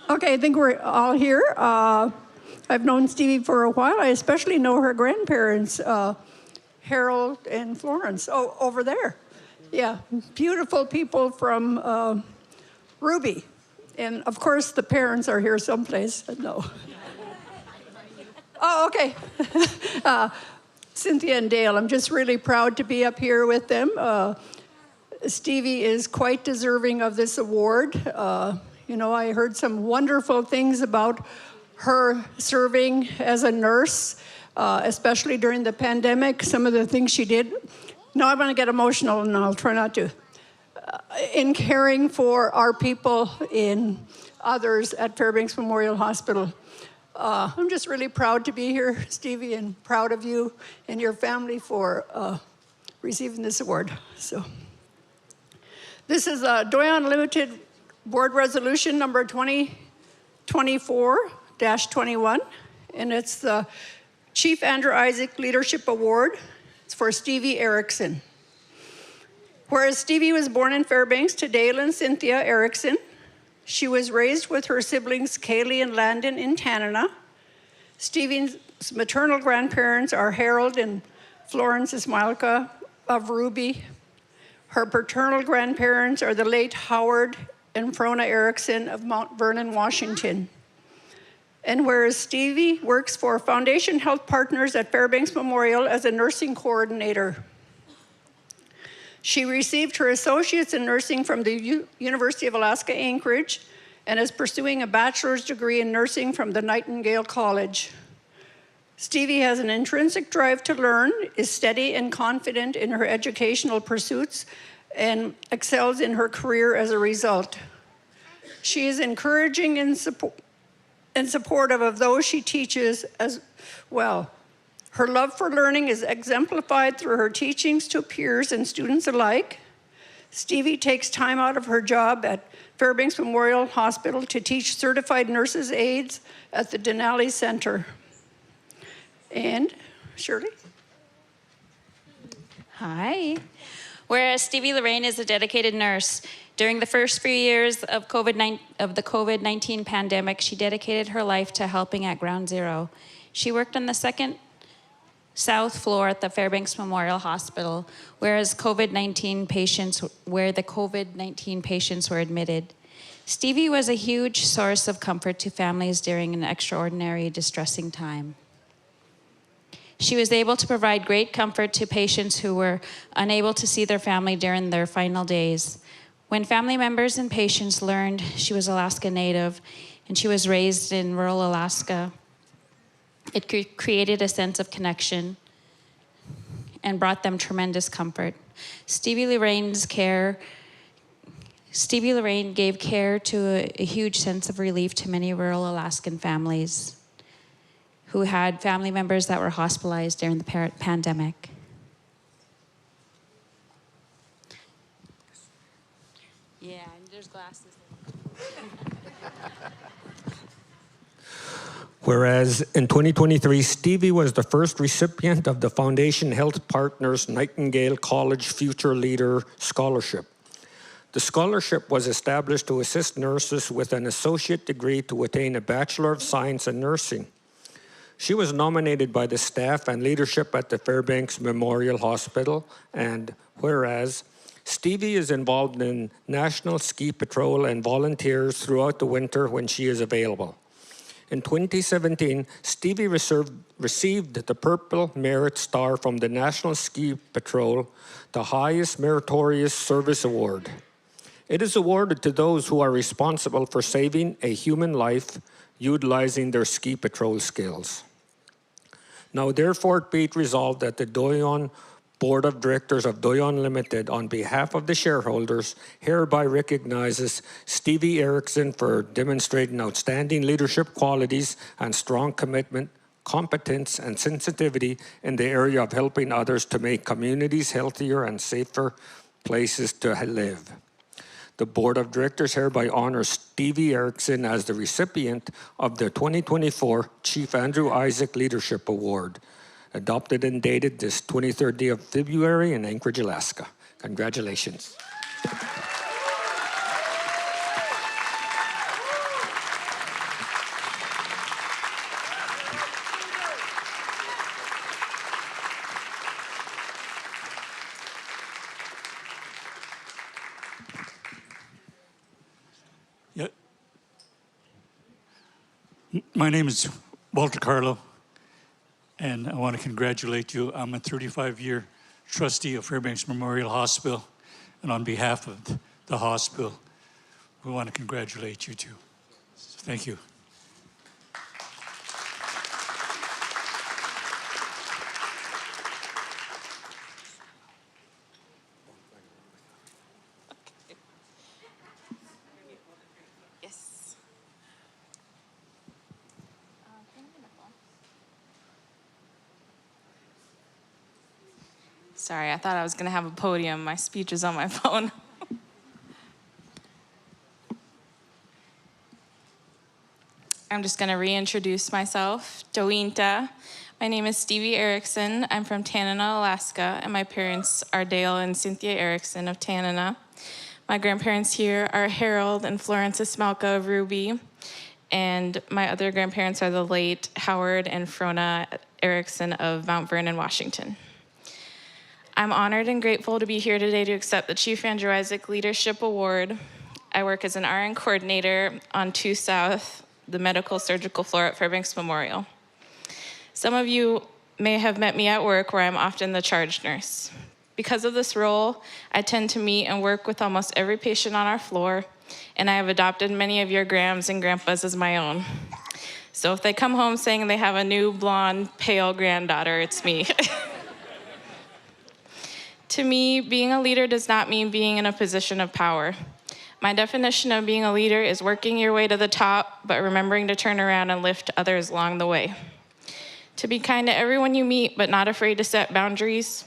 Okay, I think we're all here. I've known Steevie for a while. I especially know her grandparents, Harold and Florence, over there. Yeah, beautiful people from Ruby. And of course, the parents are here someplace. No. Oh, okay. Cynthia and Dale, I'm just really proud to be up here with them. Steevie is quite deserving of this award. I heard some wonderful things about her serving as a nurse, especially during the pandemic, some of the things she did. Now I'm going to get emotional, and I'll try not to. In caring for our people and others at Fairbanks Memorial Hospital. I'm just really proud to be here, Steevie, and proud of you and your family for receiving this award. So, this is Doyon Limited Board Resolution number 2024-21, and it's the Chief Andrew Isaac Leadership Award. It's for Steevie Erickson. Whereas Steevie was born in Fairbanks to Dale and Cynthia Erickson, she was raised with her siblings Kaylee and Landon in Tanana. Steevie's maternal grandparents are Harold and Florence Ismailka of Ruby. Her paternal grandparents are the late Howard and Frona Erickson of Mount Vernon, Washington. And whereas Steevie works for Foundation Health Partners at Fairbanks Memorial as a nursing coordinator. She received her associate's in nursing from the University of Alaska Anchorage and is pursuing a bachelor's degree in nursing from the Nightingale College. Steevie has an intrinsic drive to learn, is steady and confident in her educational pursuits, and excels in her career as a result. She is encouraging and supportive of those she teaches as well. Her love for learning is exemplified through her teachings to peers and students alike. Steevie takes time out of her job at Fairbanks Memorial Hospital to teach certified nurses' aides at the Denali Center. And Shirley? Hi. Whereas Steevie Lorraine is a dedicated nurse, during the first few years of the COVID-19 pandemic, she dedicated her life to helping at Ground Zero. She worked on the second south floor at the Fairbanks Memorial Hospital, where the COVID-19 patients were admitted. Steevie was a huge source of comfort to families during an extraordinary, distressing time. She was able to provide great comfort to patients who were unable to see their family during their final days. When family members and patients learned she was Alaska Native and she was raised in rural Alaska, it created a sense of connection and brought them tremendous comfort. Steevie Lorraine gave care to a huge sense of relief to many rural Alaskan families who had family members that were hospitalized during the pandemic. Yeah, and there's glasses. Whereas in 2023, Steevie was the first recipient of the Foundation Health Partners Nightingale College Future Leader Scholarship. The scholarship was established to assist nurses with an associate degree to attain a Bachelor of Science in Nursing. She was nominated by the staff and leadership at the Fairbanks Memorial Hospital, and whereas Steevie is involved in National Ski Patrol and volunteers throughout the winter when she is available. In 2017, Steevie received the Purple Merit Star from the National Ski Patrol, the highest meritorious service award. It is awarded to those who are responsible for saving a human life utilizing their ski patrol skills. Now therefore be it resolved that the Doyon Board of Directors of Doyon Limited, on behalf of the shareholders, hereby recognizes Steevie Erickson for demonstrating outstanding leadership qualities and strong commitment, competence, and sensitivity in the area of helping others to make communities healthier and safer places to live. The Board of Directors hereby honors Steevie Erickson as the recipient of the 2024 Chief Andrew Isaac Leadership Award, adopted and dated this 23rd day of February in Anchorage, Alaska. Congratulations. Yeah. My name is Walter Carlo, and I want to congratulate you. I'm a 35-year trustee of Fairbanks Memorial Hospital, and on behalf of the hospital, we want to congratulate you too. So thank you. Yes. Sorry, I thought I was going to have a podium. My speech is on my phone. I'm just going to reintroduce myself. Dointa. My name is Steevie Erickson. I'm from Tanana, Alaska, and my parents are Dale and Cynthia Erickson of Tanana. My grandparents here are Harold and Florence Ismalka of Ruby, and my other grandparents are the late Howard and Frona Erickson of Mount Vernon, Washington. I'm honored and grateful to be here today to accept the Chief Andrew Isaac Leadership Award. I work as an RN coordinator on 2 South, the medical surgical floor at Fairbanks Memorial. Some of you may have met me at work where I'm often the charge nurse. Because of this role, I tend to meet and work with almost every patient on our floor, and I have adopted many of your grams and grandpas as my own. So if they come home saying they have a new blonde, pale granddaughter, it's me. To me, being a leader does not mean being in a position of power. My definition of being a leader is working your way to the top, but remembering to turn around and lift others along the way. To be kind to everyone you meet, but not afraid to set boundaries.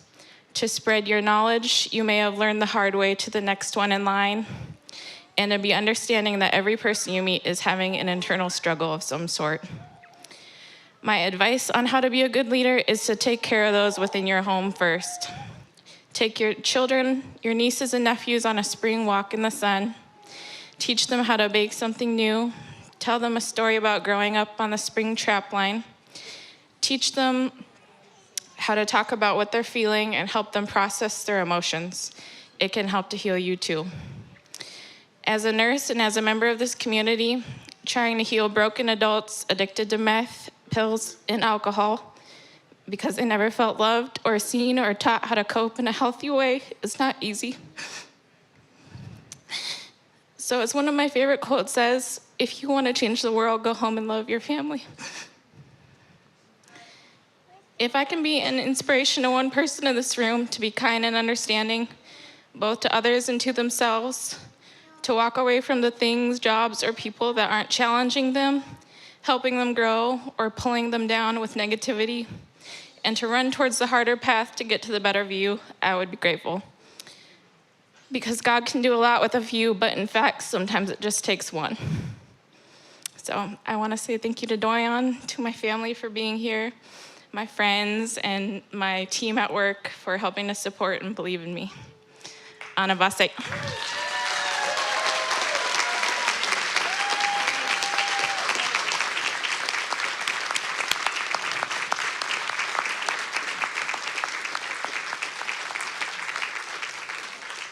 To spread your knowledge you may have learned the hard way to the next one in line. And to be understanding that every person you meet is having an internal struggle of some sort. My advice on how to be a good leader is to take care of those within your home first. Take your children, your nieces and nephews on a spring walk in the sun. Teach them how to bake something new. Tell them a story about growing up on the spring trap line. Teach them how to talk about what they're feeling and help them process their emotions. It can help to heal you too. As a nurse and as a member of this community, trying to heal broken adults addicted to meth, pills, and alcohol because they never felt loved or seen or taught how to cope in a healthy way is not easy. So as one of my favorite quotes says, if you want to change the world, go home and love your family. If I can be an inspiration to one person in this room to be kind and understanding, both to others and to themselves, to walk away from the things, jobs, or people that aren't challenging them, helping them grow, or pulling them down with negativity, and to run towards the harder path to get to the better view, I would be grateful. Because God can do a lot with a few, but in fact, sometimes it just takes one. So I want to say thank you to Doyon, to my family for being here, my friends, and my team at work for helping to support and believe in me. Anavase.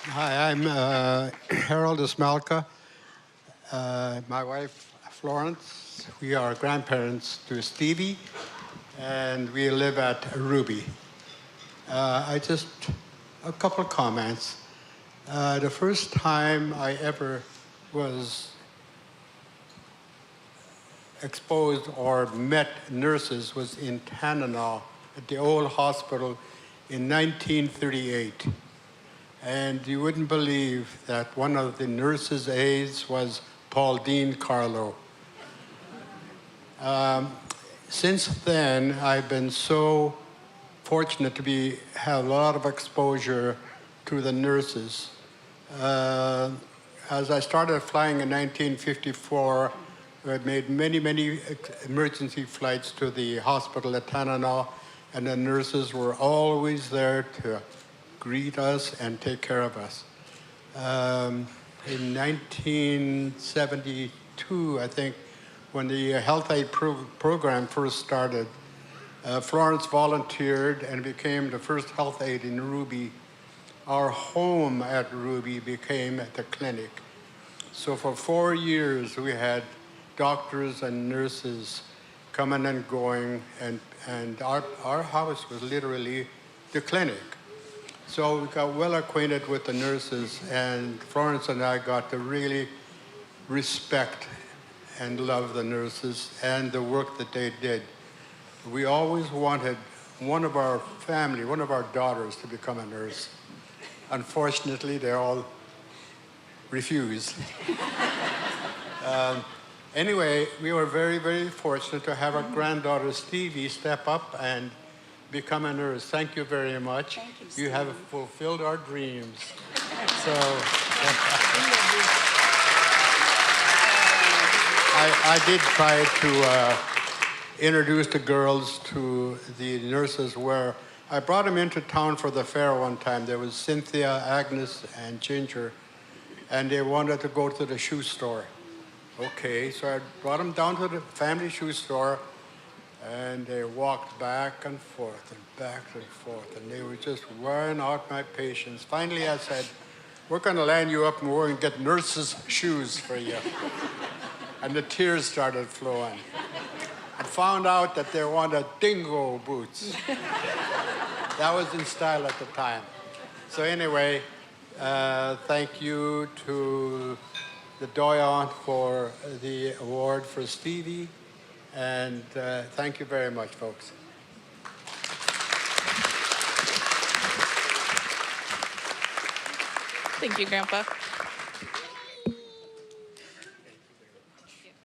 Hi, I'm Harold Ismalka. My wife, Florence, we are grandparents to Steevie, and we live at Ruby. A couple of comments. The first time I ever was exposed or met nurses was in Tanana at the old hospital in 1938. And you wouldn't believe that one of the nurses' aides was Pauline Carlo. Since then, I've been so fortunate to have a lot of exposure to the nurses. As I started flying in 1954, I made many emergency flights to the hospital at Tanana, and the nurses were always there to greet us and take care of us. In 1972, I think, when the health aid program first started, Florence volunteered and became the first health aide in Ruby. Our home at Ruby became the clinic. So for 4 years, we had doctors and nurses coming and going, and our house was literally the clinic. So we got well acquainted with the nurses, and Florence and I got to really respect and love the nurses and the work that they did. We always wanted one of our family, one of our daughters, to become a nurse. Unfortunately, they all refused. Anyway, we were very, very fortunate to have our granddaughter Steevie step up and become a nurse. Thank you very much. Thank you, Stevie. You have fulfilled our dreams. So I did try to introduce the girls to the nurses where I brought them into town for the fair one time. There was Cynthia, Agnes, and Ginger, and they wanted to go to the shoe store. Okay, so I brought them down to the family shoe store, and they walked back and forth, and they were just wearing out my patience. Finally, I said, we're going to line you up and we're going to get nurses' shoes for you. And the tears started flowing. I found out that they wanted dingo boots. That was in style at the time. So anyway, thank you to the doyen for the award for Steevie, and thank you very much, folks. Thank you, Grandpa.